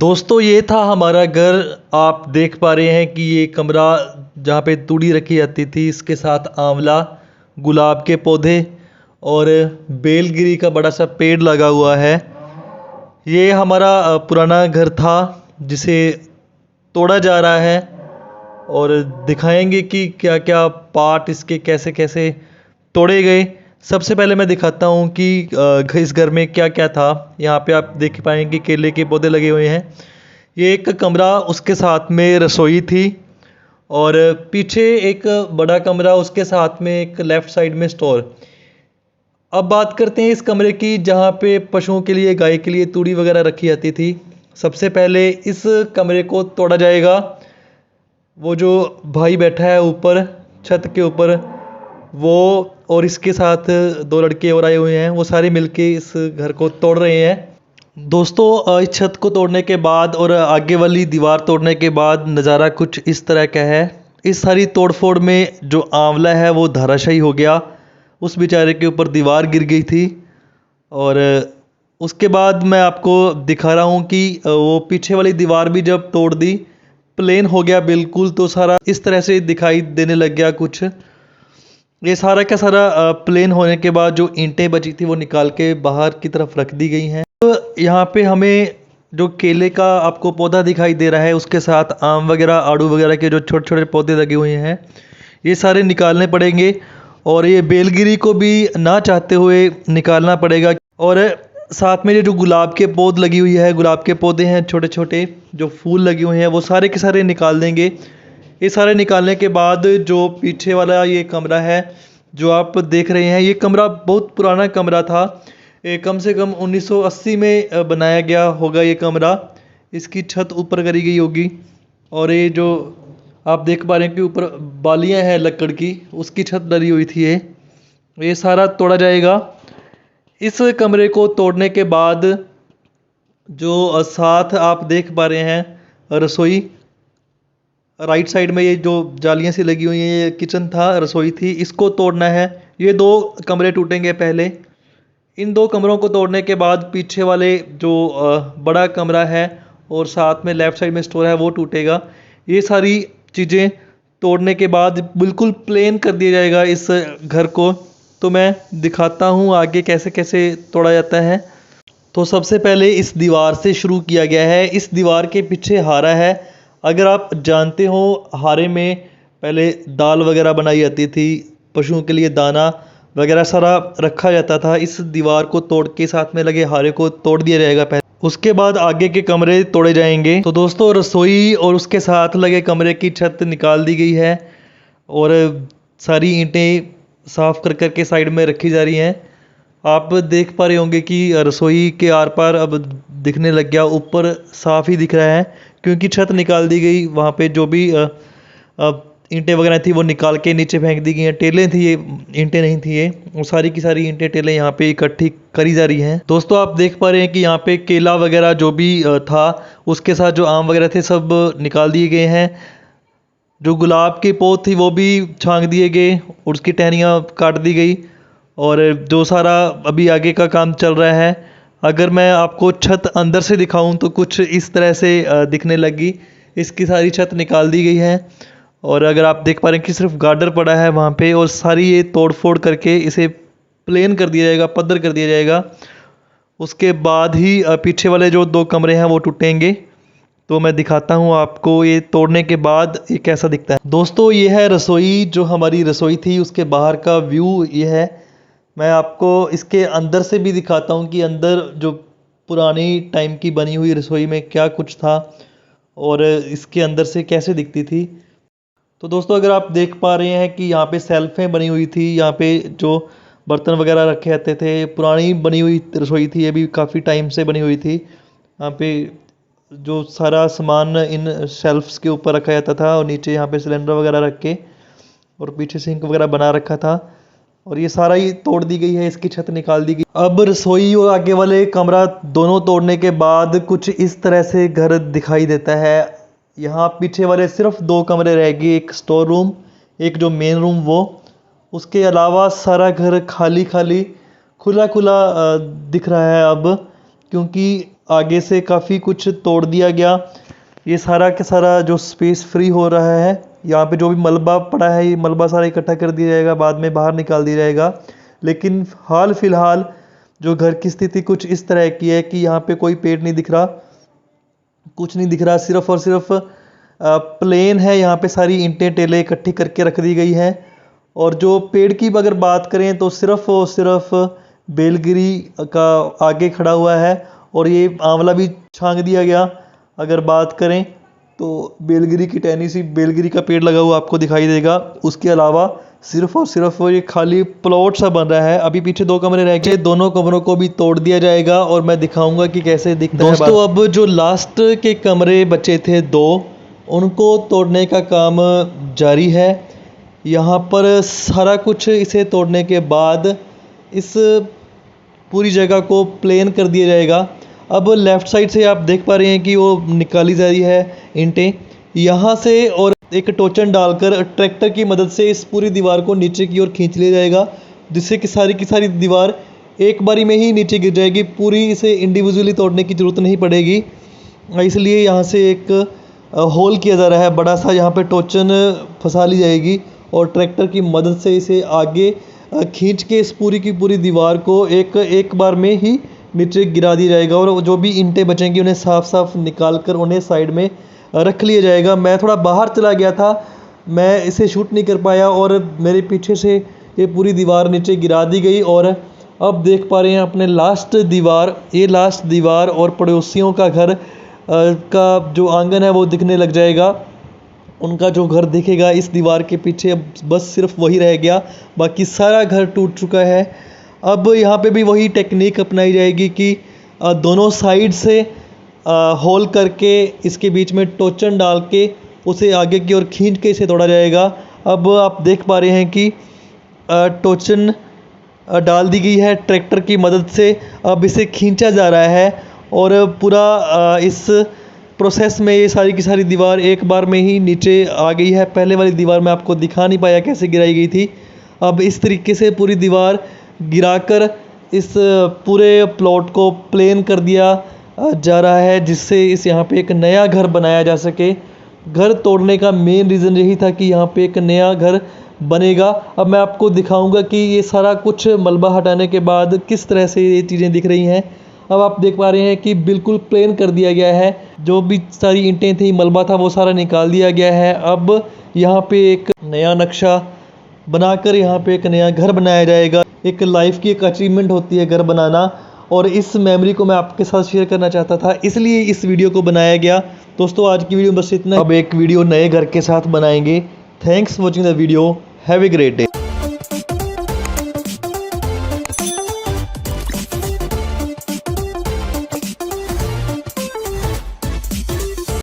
दोस्तों ये था हमारा घर। आप देख पा रहे हैं कि ये कमरा जहाँ पे तूड़ी रखी जाती थी, इसके साथ आंवला, गुलाब के पौधे और बेलगिरी का बड़ा सा पेड़ लगा हुआ है। ये हमारा पुराना घर था जिसे तोड़ा जा रहा है और दिखाएंगे कि क्या क्या पार्ट इसके कैसे कैसे तोड़े गए। सबसे पहले मैं दिखाता हूँ कि इस घर में क्या क्या था। यहाँ पे आप देख पाएंगे केले के पौधे लगे हुए हैं। ये एक कमरा, उसके साथ में रसोई थी और पीछे एक बड़ा कमरा, उसके साथ में एक लेफ़्ट साइड में स्टोर। अब बात करते हैं इस कमरे की जहाँ पे पशुओं के लिए, गाय के लिए तूड़ी वगैरह रखी जाती थी। सबसे पहले इस कमरे को तोड़ा जाएगा। वो जो भाई बैठा है ऊपर छत के ऊपर, वो और इसके साथ दो लड़के और आए हुए हैं, वो सारे मिलके इस घर को तोड़ रहे हैं। दोस्तों इस छत को तोड़ने के बाद और आगे वाली दीवार तोड़ने के बाद नज़ारा कुछ इस तरह का है। इस सारी तोड़फोड़ में जो आंवला है वो धराशायी हो गया, उस बेचारे के ऊपर दीवार गिर गई थी। और उसके बाद मैं आपको दिखा रहा हूँ कि वो पीछे वाली दीवार भी जब तोड़ दी, प्लेन हो गया बिल्कुल, तो सारा इस तरह से दिखाई देने लग गया कुछ। ये सारा का सारा प्लेन होने के बाद जो ईंटें बची थी वो निकाल के बाहर की तरफ रख दी गई हैं। तो यहाँ पे हमें जो केले का आपको पौधा दिखाई दे रहा है, उसके साथ आम वगैरह, आड़ू वगैरह के जो छोटे छोटे पौधे लगे हुए हैं, ये सारे निकालने पड़ेंगे। और ये बेलगिरी को भी ना चाहते हुए निकालना पड़ेगा। और साथ में ये जो गुलाब के पौध लगी हुई है, गुलाब के पौधे हैं छोटे छोटे, जो फूल लगे हुए हैं, वो सारे के सारे निकाल देंगे। ये सारे निकालने के बाद जो पीछे वाला ये कमरा है जो आप देख रहे हैं, ये कमरा बहुत पुराना कमरा था। ये कम से कम 1980 में बनाया गया होगा ये कमरा। इसकी छत ऊपर करी गई होगी और ये जो आप देख पा रहे हैं कि ऊपर बालियां हैं लकड़ की, उसकी छत डली हुई थी। ये सारा तोड़ा जाएगा। इस कमरे को तोड़ने के बाद जो साथ आप देख पा रहे हैं रसोई, राइट साइड में ये जो जालियां सी लगी हुई हैं, ये किचन था, रसोई थी, इसको तोड़ना है। ये दो कमरे टूटेंगे पहले। इन दो कमरों को तोड़ने के बाद पीछे वाले जो बड़ा कमरा है और साथ में लेफ़्ट साइड में स्टोर है, वो टूटेगा। ये सारी चीज़ें तोड़ने के बाद बिल्कुल प्लेन कर दिया जाएगा इस घर को। तो मैं दिखाता हूँ आगे कैसे कैसे तोड़ा जाता है। तो सबसे पहले इस दीवार से शुरू किया गया है। इस दीवार के पीछे हारा है। अगर आप जानते हो, हारे में पहले दाल वगैरह बनाई जाती थी, पशुओं के लिए दाना वगैरह सारा रखा जाता था। इस दीवार को तोड़ के साथ में लगे हारे को तोड़ दिया जाएगा पहले, उसके बाद आगे के कमरे तोड़े जाएंगे। तो दोस्तों रसोई और उसके साथ लगे कमरे की छत निकाल दी गई है और सारी ईंटें साफ कर कर के साइड में रखी जा रही हैं। आप देख पा रहे होंगे कि रसोई के आर पार अब दिखने लग गया, ऊपर साफ ही दिख रहा है क्योंकि छत निकाल दी गई। वहाँ पे जो भी ईंटें वगैरह थी वो निकाल के नीचे फेंक दी गई हैं। टेलें थी, ये ईंटें नहीं थी। ये वो सारी की सारी ईंटें टेलें यहाँ पे इकट्ठी करी जा रही हैं। दोस्तों आप देख पा रहे हैं कि यहाँ पे केला वगैरह जो भी था, उसके साथ जो आम वगैरह थे, सब निकाल दिए गए हैं। जो गुलाब के पौध थी वो भी छांक दिए गए और उसकी टहनियाँ काट दी गई। और जो सारा अभी आगे का काम चल रहा है, अगर मैं आपको छत अंदर से दिखाऊं तो कुछ इस तरह से दिखने लगी। इसकी सारी छत निकाल दी गई है और अगर आप देख पा रहे हैं कि सिर्फ गार्डर पड़ा है वहाँ पे, और सारी ये तोड़ फोड़ करके इसे प्लेन कर दिया जाएगा, पद्धर कर दिया जाएगा। उसके बाद ही पीछे वाले जो दो कमरे हैं वो टूटेंगे। तो मैं दिखाता हूँ आपको ये तोड़ने के बाद ये कैसा दिखता है। दोस्तों ये है रसोई, जो हमारी रसोई थी उसके बाहर का व्यू ये है। मैं आपको इसके अंदर से भी दिखाता हूँ कि अंदर जो पुरानी टाइम की बनी हुई रसोई में क्या कुछ था और इसके अंदर से कैसे दिखती थी। तो दोस्तों अगर आप देख पा रहे हैं कि यहाँ पे सेल्फें बनी हुई थी, यहाँ पे जो बर्तन वगैरह रखे जाते थे, पुरानी बनी हुई रसोई थी, ये भी काफ़ी टाइम से बनी हुई थी। यहाँ पे जो सारा सामान इन शेल्फ्स के ऊपर रखा जाता था और नीचे यहाँ पे सिलेंडर वगैरह रख के, और पीछे सिंक वगैरह बना रखा था। और ये सारा ही तोड़ दी गई है, इसकी छत निकाल दी गई। अब रसोई और आगे वाले कमरा दोनों तोड़ने के बाद कुछ इस तरह से घर दिखाई देता है। यहाँ पीछे वाले सिर्फ दो कमरे रह गए, एक स्टोर रूम, एक जो मेन रूम वो। उसके अलावा सारा घर खाली खाली, खुला खुला दिख रहा है अब, क्योंकि आगे से काफ़ी कुछ तोड़ दिया गया। ये सारा का सारा जो स्पेस फ्री हो रहा है, यहाँ पे जो भी मलबा पड़ा है ये मलबा सारा इकट्ठा कर दिया जाएगा, बाद में बाहर निकाल दिया जाएगा। लेकिन हाल फिलहाल जो घर की स्थिति कुछ इस तरह की है कि यहाँ पे कोई पेड़ नहीं दिख रहा, कुछ नहीं दिख रहा, सिर्फ और सिर्फ प्लेन है। यहाँ पे सारी ईंटें टेलें इकट्ठी करके रख दी गई हैं। और जो पेड़ की अगर बात करें तो सिर्फ और सिर्फ बेलगिरी का आगे खड़ा हुआ है और ये आंवला भी छांग दिया गया। अगर बात करें तो बेलगिरी की टहनी सी बेलगिरी का पेड़ लगा हुआ आपको दिखाई देगा। उसके अलावा सिर्फ और सिर्फ ये खाली प्लॉट सा बन रहा है। अभी पीछे 2 कमरे रह गए, दोनों कमरों को भी तोड़ दिया जाएगा और मैं दिखाऊंगा कि कैसे दिखता है। दोस्तों अब जो लास्ट के कमरे बचे थे 2, उनको तोड़ने का काम जारी है। यहाँ पर सारा कुछ इसे तोड़ने के बाद इस पूरी जगह को प्लेन कर दिया जाएगा। अब लेफ़्ट साइड से आप देख पा रहे हैं कि वो निकाली जा रही है ईंटें यहाँ से, और एक टोचन डालकर ट्रैक्टर की मदद से इस पूरी दीवार को नीचे की ओर खींच लिया जाएगा, जिससे कि सारी की सारी दीवार एक बारी में ही नीचे गिर जाएगी। पूरी इसे इंडिविजुअली तोड़ने की ज़रूरत नहीं पड़ेगी। इसलिए यहाँ से एक होल किया जा रहा है बड़ा सा, यहाँ पे टोचन फंसा ली जाएगी और ट्रैक्टर की मदद से इसे आगे खींच के इस पूरी की पूरी दीवार को एक बार में ही नीचे गिरा दिया जाएगा। और जो भी ईंटें बचेंगी उन्हें साफ साफ निकाल कर उन्हें साइड में रख लिया जाएगा। मैं थोड़ा बाहर चला गया था, मैं इसे शूट नहीं कर पाया और मेरे पीछे से ये पूरी दीवार नीचे गिरा दी गई। और अब देख पा रहे हैं अपने लास्ट दीवार, ये लास्ट दीवार और पड़ोसियों का घर का जो आंगन है वो दिखने लग जाएगा। उनका जो घर दिखेगा इस दीवार के पीछे, अब बस सिर्फ वही रह गया, बाकी सारा घर टूट चुका है। अब यहाँ पे भी वही टेक्निक अपनाई जाएगी कि दोनों साइड से होल करके इसके बीच में टोचन डाल के उसे आगे की ओर खींच के इसे तोड़ा जाएगा। अब आप देख पा रहे हैं कि टोचन डाल दी गई है ट्रैक्टर की मदद से। अब इसे खींचा जा रहा है और पूरा इस प्रोसेस में ये सारी की सारी दीवार एक बार में ही नीचे आ गई है। पहले वाली दीवार मैं आपको दिखा नहीं पाया कैसे गिराई गई थी। अब इस तरीके से पूरी दीवार गिराकर इस पूरे प्लॉट को प्लेन कर दिया जा रहा है, जिससे इस यहाँ पे एक नया घर बनाया जा सके। घर तोड़ने का मेन रीज़न यही था कि यहाँ पे एक नया घर बनेगा। अब मैं आपको दिखाऊंगा कि ये सारा कुछ मलबा हटाने के बाद किस तरह से ये चीज़ें दिख रही हैं। अब आप देख पा रहे हैं कि बिल्कुल प्लेन कर दिया गया है, जो भी सारी ईंटें थी, मलबा था, वो सारा निकाल दिया गया है। अब यहाँ पे एक नया नक्शा बनाकर यहाँ पे एक नया घर बनाया जाएगा। एक लाइफ की एक अचीवमेंट होती है घर बनाना, और इस मेमोरी को मैं आपके साथ शेयर करना चाहता था, इसलिए इस वीडियो को बनाया गया। दोस्तों आज की वीडियो बस इतना। अब एक वीडियो नए घर के साथ बनाएंगे। Thanks for watching the video. Have a great day.